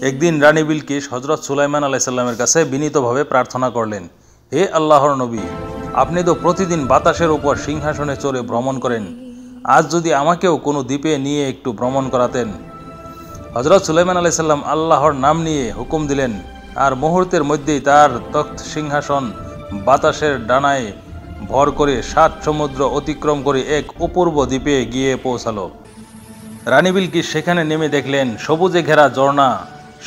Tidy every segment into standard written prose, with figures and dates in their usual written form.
একদিন রানী বিলকিস হযরত সুলাইমান আলাইহিস সালামের কাছে বিনীতভাবে প্রার্থনা করলেন, হে আল্লাহর নবী, আপনি তো প্রতিদিন বাতাসের উপর সিংহাসনে চড়ে ভ্রমণ করেন, আজ যদি আমাকেও কোনো দ্বীপে নিয়ে একটু ভ্রমণ করাতেন। হযরত সুলাইমান আলাইহিস সালাম আল্লাহর নাম নিয়ে হুকুম দিলেন, আর মুহূর্তের মধ্যেই তার তখ্ত সিংহাসন বাতাসের ডানায় ভর করে 7 সমুদ্র অতিক্রম করে এক অপূর্ব দ্বীপে গিয়ে পৌঁছালো। রানী বিলকিস সেখানে নেমে দেখলেন সবুজে ঘেরা ঝর্ণা,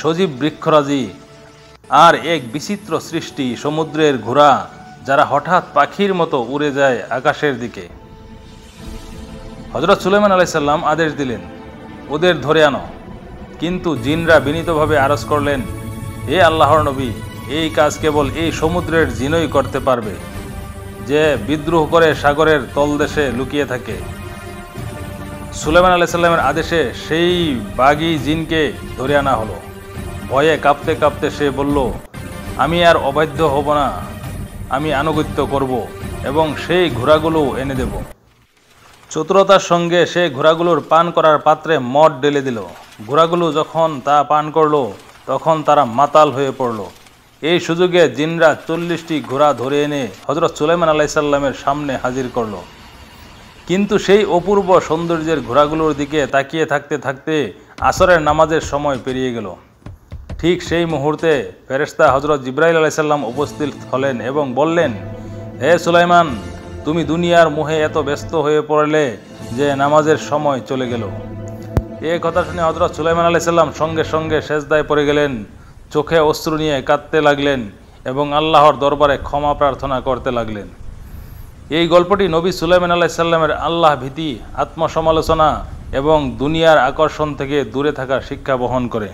সজীব বৃক্ষরাজি আর এক বিচিত্র সৃষ্টি সমুদ্রের ঘোড়া, যারা হঠাৎ পাখির মতো উড়ে যায় আকাশের দিকে। হযরত সুলাইমান আলাইহিস সালাম আদেশ দিলেন, ওদের ধরে আনো। কিন্তু জিনরা বিনীতভাবে আরজ করলেন, হে আল্লাহর নবী, এই কাজ কেবল এই সমুদ্রের জিনই করতে পারবে, যে বিদ্রোহ করে সাগরের তলদেশে লুকিয়ে থাকে। সুলাইমান আলাইহিস সালামের আদেশে সেই বাগী জিনকে ধরে আনা হলো। ভয়ে কাঁপতে কাঁপতে সে বলল, আমি আর অবাধ্য হব না, আমি আনুগত্য করব এবং সেই ঘোড়াগুলো এনে দেব। চতুরতার সঙ্গে সে ঘোড়াগুলোর পান করার পাত্রে মদ ঢেলে দিল। ঘোড়াগুলো যখন তা পান করল, তখন তারা মাতাল হয়ে পড়ল। এই সুযোগে জিনরা 40টি ঘোড়া ধরে এনে হযরত সুলাইমান আলাইহিস সালামের সামনে হাজির করল। কিন্তু সেই অপূর্ব সৌন্দর্যের ঘোড়াগুলোর দিকে তাকিয়ে থাকতে থাকতে আসরের নামাজের সময় পেরিয়ে গেল। ঠিক সেই মুহূর্তে ফেরেশতা হযরত জিবরাইল আলাইহিস সালাম উপস্থিত হলেন এবং বললেন, হে সুলাইমান, তুমি দুনিয়ার মোহে এত ব্যস্ত হয়ে পড়লে যে নামাজের সময় চলে গেল। এই কথা শুনে হযরত সুলাইমান আলাইহিস সালাম সঙ্গে সঙ্গে সেজদায় পড়ে গেলেন, চোখে অশ্রু নিয়ে কাঁদতে লাগলেন এবং আল্লাহর দরবারে ক্ষমা প্রার্থনা করতে লাগলেন। এই গল্পটি নবী সুলাইমান আলাইহিস সালামের আল্লাহ ভীতি, আত্মসমালোচনা এবং দুনিয়ার আকর্ষণ থেকে দূরে থাকার শিক্ষা বহন করে।